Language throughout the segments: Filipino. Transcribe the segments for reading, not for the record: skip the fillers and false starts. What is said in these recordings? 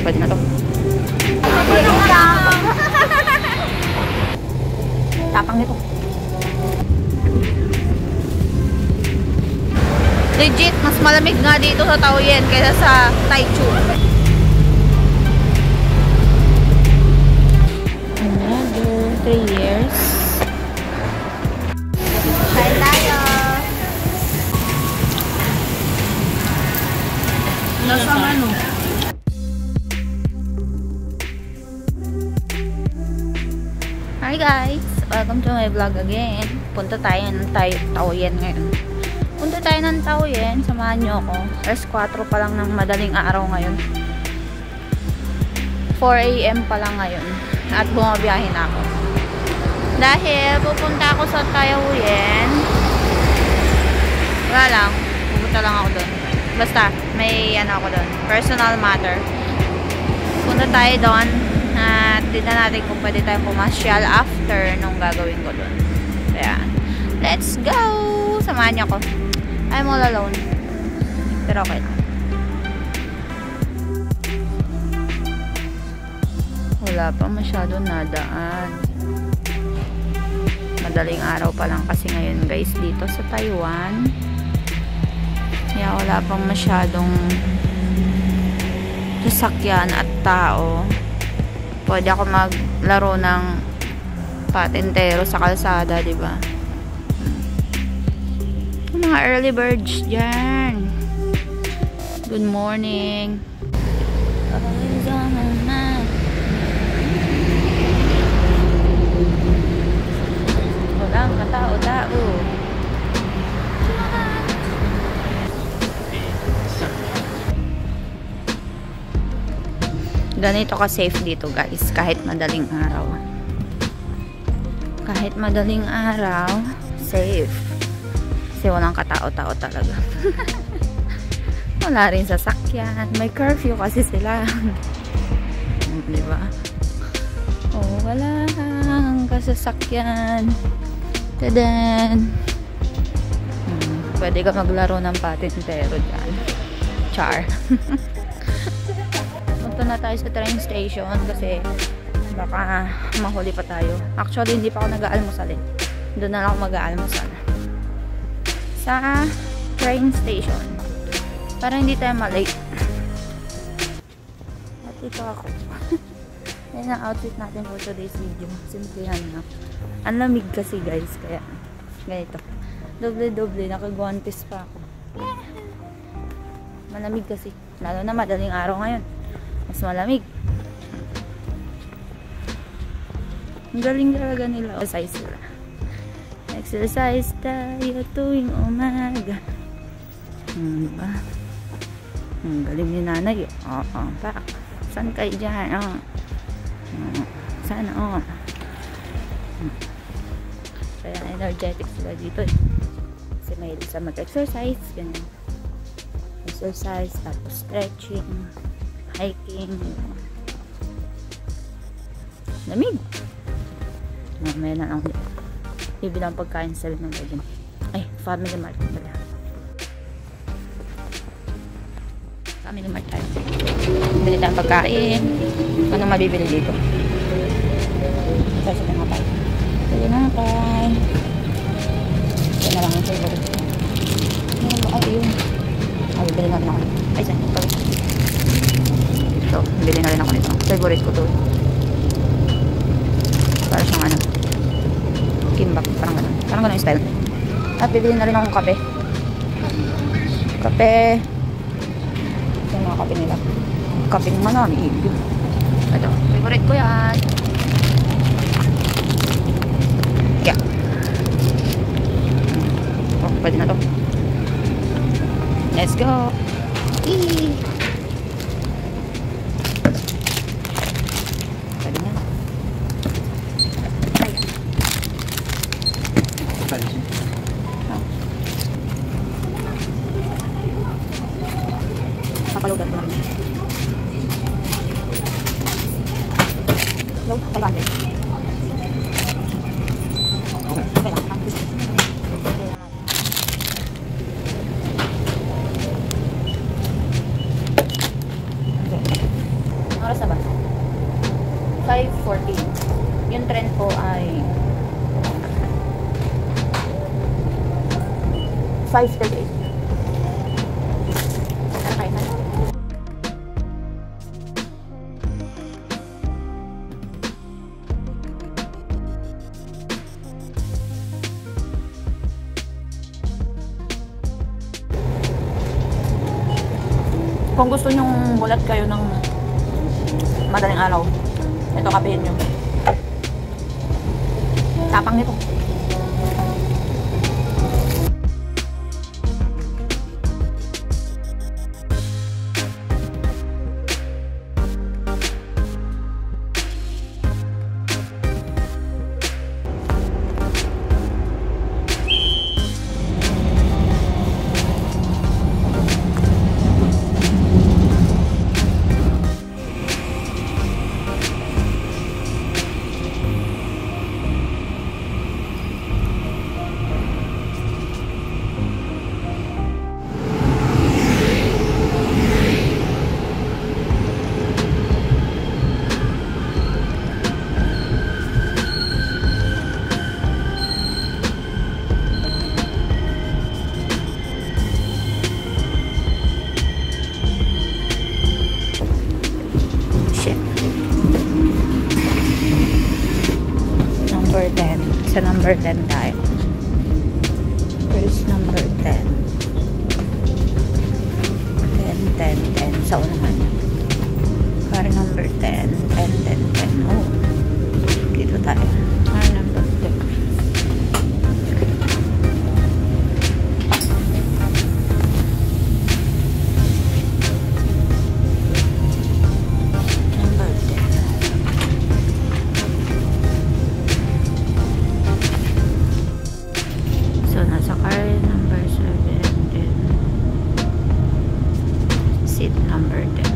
Pwede na to. Tapang nito. Legit, mas malamig nga dito sa Taoyuan kaysa sa Taichu. Another 3 years. Kain tayo. Lasang ano? Hi guys! Welcome to my vlog again. Punta tayo ng Taoyuan ngayon. Punta tayo ng Taoyuan. Samahan nyo ako. Alas 4 pa lang ng madaling araw ngayon. 4 AM pa lang ngayon. At bumabiyahe na ako. Dahil pupunta ako sa Taoyuan. Wala lang. Pupunta lang ako doon. Basta, may ano ako doon. Personal matter. Punta tayo doon. At tignan natin kung pwede tayong pumasyal after nung gagawin ko doon. Kaya, let's go! Samahan niyo ako. I'm all alone. Pero okay lang. Wala pa masyado nadaan. Madaling araw pa lang kasi ngayon guys dito sa Taiwan. Kaya wala pang masyadong sasakyan at tao. Pwede ako maglaro ng patintero sa kalsada, di ba? Mga early birds dyan. Good morning. Walang katao-tao. Ganito ka safe dito guys, kahit madaling araw. Kahit madaling araw, safe. Kasi walang katao-tao talaga. Wala rin sasakyan. May curfew kasi sila. Diba? Oh, wala lang kasasakyan. Tadan! Pwede ka maglaro ng patintero dyan. Char. Punta na tayo sa train station kasi baka mahuli pa tayo. Actually, hindi pa ako nag-aalmusal eh. Doon na lang ako mag-aalmusal. Sa train station. Para hindi tayo malate. At ito ako. Yan ang outfit natin for today's video. Simplihan na. Ang lamig kasi guys. Kaya ganito. Doble-doble. Nakagwantes pa ako. Malamig kasi. Lalo na madaling araw ngayon. Mas malamig. Ang galing talaga nila. Exercise sila. Exercise tayo tuwing umaga. Diba? Ang galing ni nanay. Oo, pa. Saan kayo dyan? Sana, Kaya energetic sila dito eh. Kasi mahilig sa mag-exercise. Ganyan. Exercise, tapos stretching, hiking. Lamig. Mamaya na lang bibilang pagkain sa 7-Eleven. Ay, Family Mart pala. Family Mart tayo. Bili tayong pagkain. Anong mabibili dito? Tapos ito nga tayo. Bili na tayo. Ito na lang ang favorite ko. Ay, yun. Ay, bili na rin ako. Ay, saan? Ito, bili na rin ako nito. Favorite ko to. Para siyang ano. Kimbap, parang ganun. Parang ganun yung style. At bibili na rin akong kape. Kape. Ito yung mga kape nila. Kape ng manami. Ito, favorite ko yan. Yeah. Oh, pwede na to. Let's go. Eee. Pwede na. Ay. Papalugan ko na rin. Hello, Taiwan din. Okay, okay lang. 14. Yung trend po ay 5:38. Okay na. Kung gusto nyong bulat kayo ng madaling araw, ito kapehin nyo. Tapang nito. Number 10. Sa number 10 tayo. First number 10. 10, 10, 10. Sa unahan. Car number 10. 10, 10, 10. Oh. Dito tayo. Car number 10. Number 10.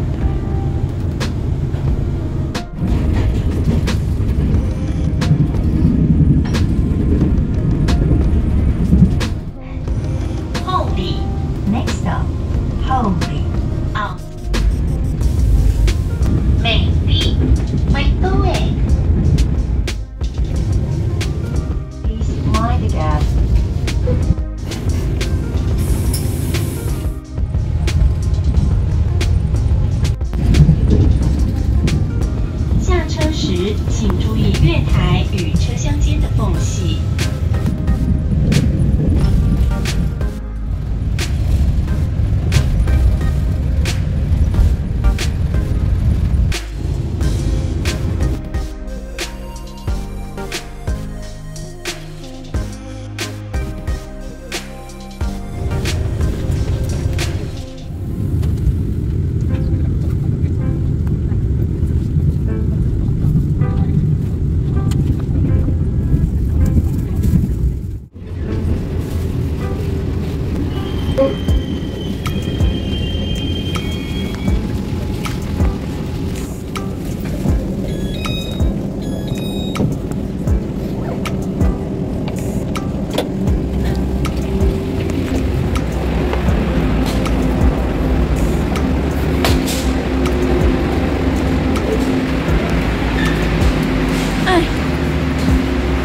Holy. Next stop. Holy. Out. Maybe. May tuwid. Please mind the gap. 请注意月台与车厢间的缝隙。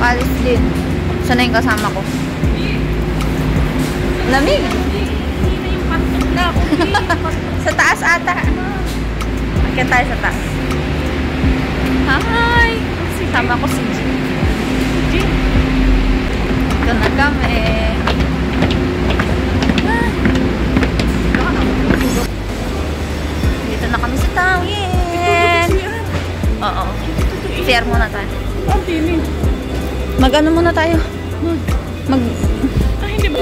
Palis din. Sana yung kasama ko. Lamig. Sa taas ata. Akit tayo sa taas. Hi! Sama ko si Jim. Ito na kami. Dito na kami sa Taoyuan. Oo. Share muna tayo. Mag-ano muna tayo? Hindi ba?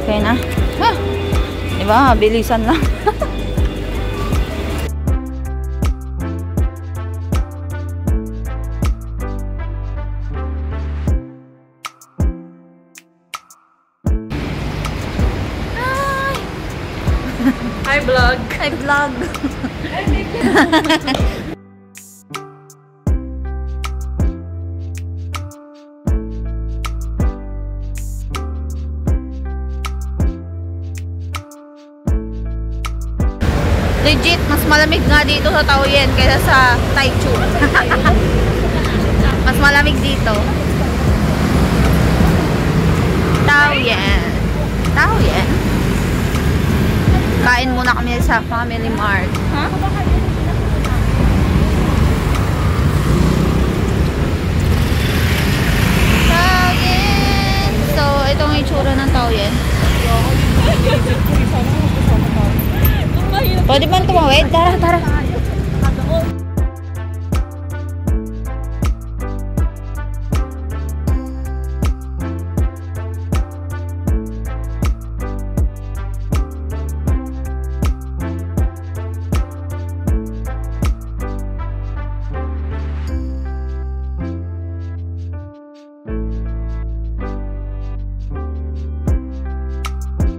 Okay na? Ha? Diba? Bilisan lang. Hi vlog. Hi vlog. Legit, mas malamig nga dito sa Taoyuan kaysa sa Taichung. Mas malamig dito. Taoyuan. Taoyuan. Kain muna kami sa Family Mart. Huh? Taoyuan. So, itong itsura ng Taoyuan. Pwede ba tumawid? Tara, tara.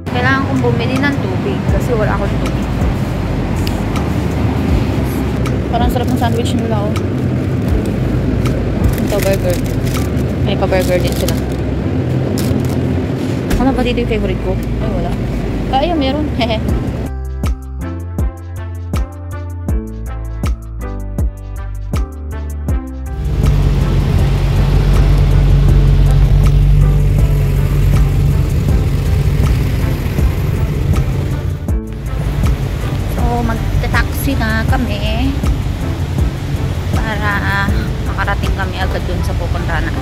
Kailangan kong bumili ng tubig kasi wala akong tubig. Parang sarap ng sandwich nila, oh. Ito, burger. May pa-burger din sila. Ano ba dito yung favorite ko? Ay, wala. Kaya, meron. Hehe. So, magta-taxi na kami para makarating kami agad dun sa pupuntahan na.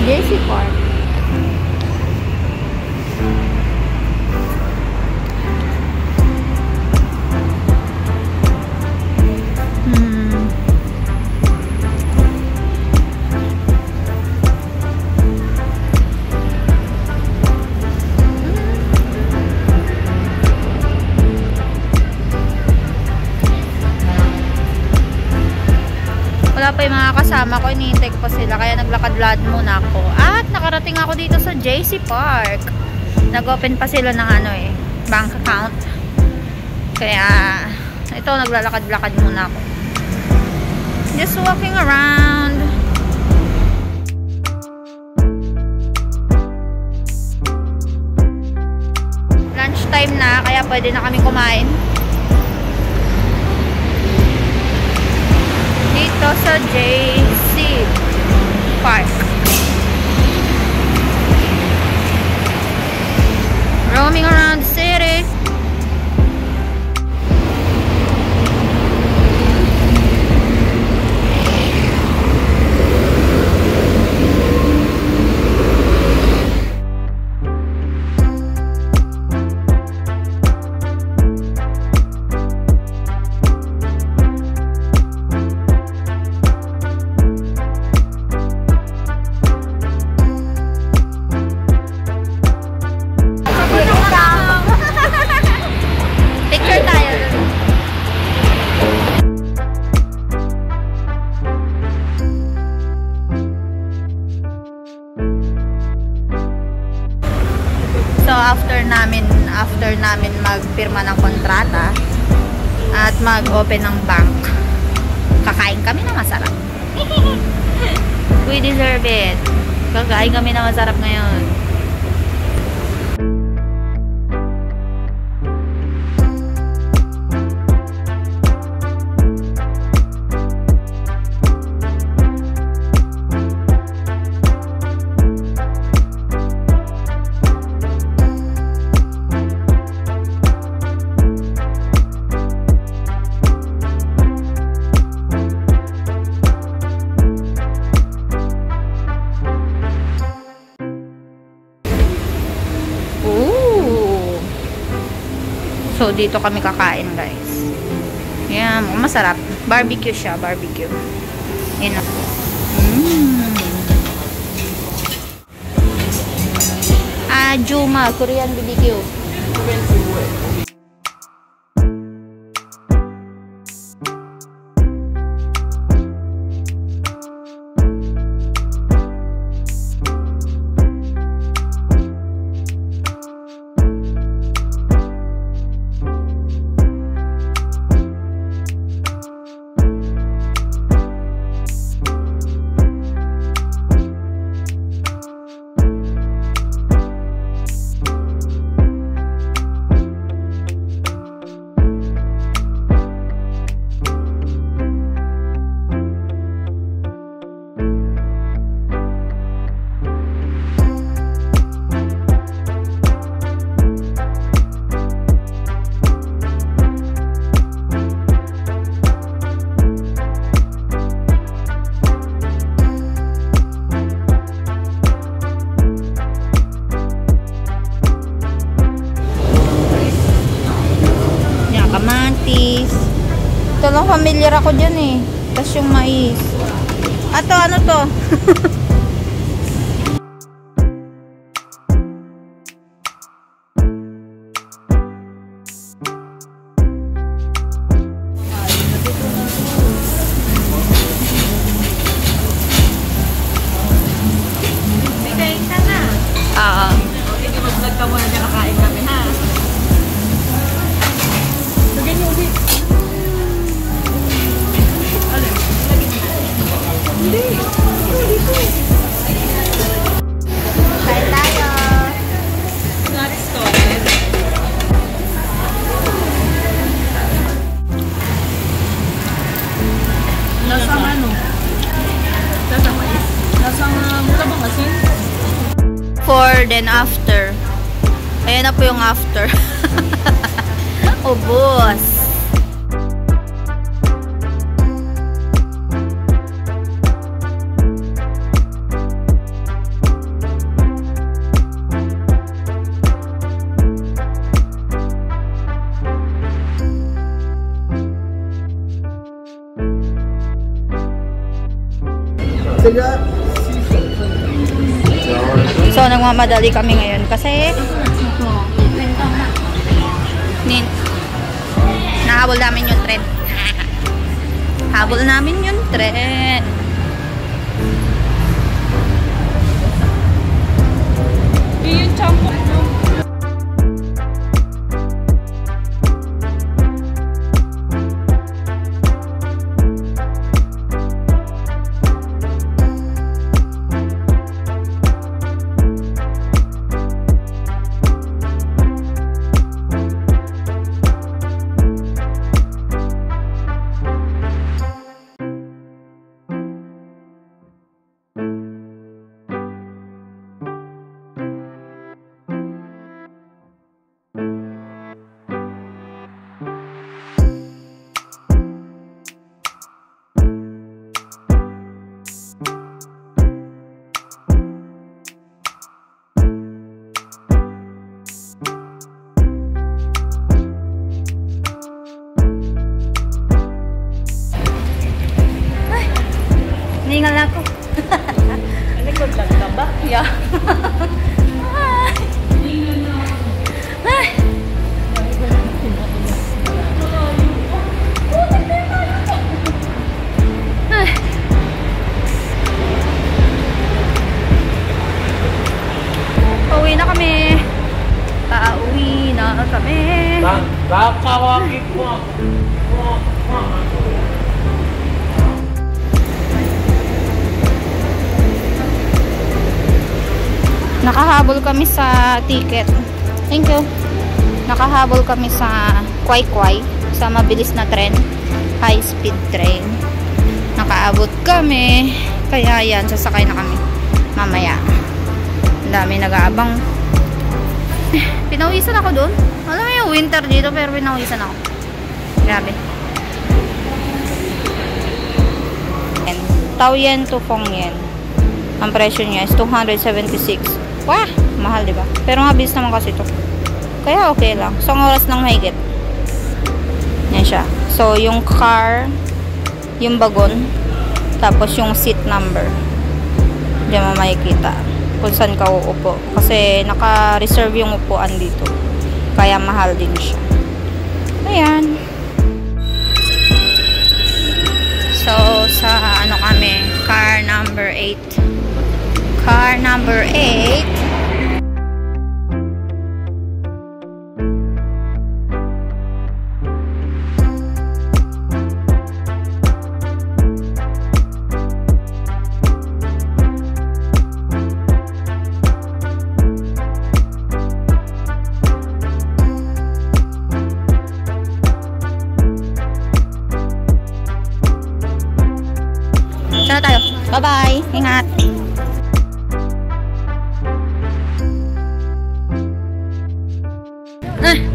JC Park. Wala pa yung mga kasama ko, hinihintay ko pa sila, kaya naglakad-lakad muna ako. At nakarating ako dito sa JC Park. Nag-open pa sila ng bank account. Kaya ito, naglalakad-lakad muna ako. Just walking around. Lunch time na, kaya pwede na kami kumain. Dito sa JC Park. Roaming around the city. Picture tayo. So after namin magpirma ng kontrata at mag-open ng bank, kakain kami na masarap. We deserve it. Kakain kami na masarap ngayon. So, dito kami kakain, guys. Yan, masarap. Barbecue siya, barbecue. Yan ako. Juma, Korean BBQ. Ito lang, familiar ako dyan eh. Tapos yung mais. Ato, ano to? Bigay ka na. Oo. Okay, di mag-vlog ka muna na kakain kami, ha? Lagyan niyo ulit. Kain tayo. Lasang ano? Lasang mais? Lasang mula bang asin? Before, then after. Ayan na po yung after. Ubos. So, nagmamadali kami ngayon kasi nahabol namin yung tren. Habol namin yung tren. Yung champo. Ningal ako. Likod lang ka ba? Yeah. Ay. Ay. Pauwi na kami. Pauwi na kami. Kakawakit mo. Nakahabol kami sa ticket. Thank you. Nakahabol kami sa Kwai-Kwai, sa mabilis na tren, high speed train. Nakaabot kami. Kaya yan, sasakay na kami mamaya. Ang dami nag-aabang. Pinawisan ako doon. Alam mo yung winter dito, pero pinawisan ako. Grabe. Taoyuan to Fengyan. Ang presyo niya is 276. Wah, mahal, diba? Pero mabilis naman kasi ito. Kaya okay lang. 1 oras lang mahigit. Yan siya. So, yung car, yung bagon, tapos yung seat number. Diyan mo makikita kung saan ka uupo. Kasi naka-reserve yung upuan dito. Kaya mahal din siya. Ayan. So, sa ano kami? Car number 8. Car number 8. Sana tayo. Bye-bye. Ingat.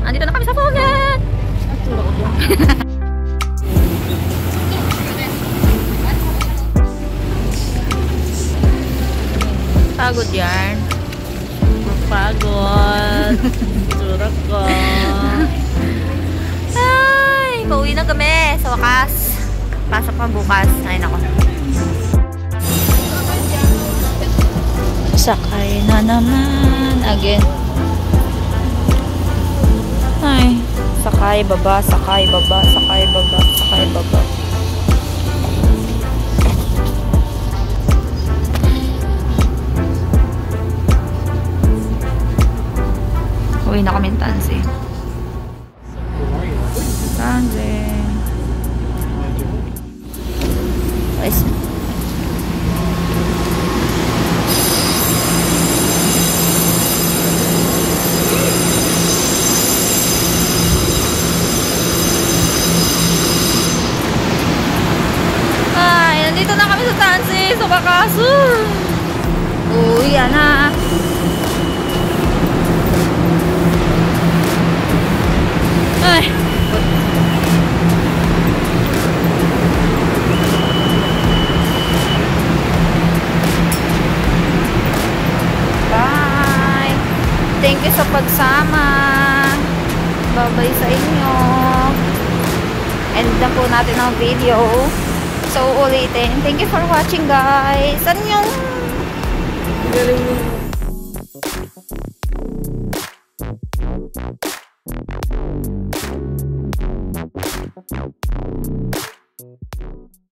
Andito na kami sa Phuket. Pagod yan. Pagod. Surak ko. Ay, pauwi na kami sa wakas. Pasok pa bukas. Ay, nako. Sakay na naman. Again. Ay, sakay, baba, sakay, baba, sakay, baba, sakay, baba. Uwi na kami ng Tansi. Tansi. Guys. Nandito na kami sa Tansi, sa wakas. Uwi na. Ay. Bye. Thank you sa pagsama. Bye-bye sa inyo. End na po natin ang video. So, ulitin. Thank you for watching, guys. Annyeong! Galing mo.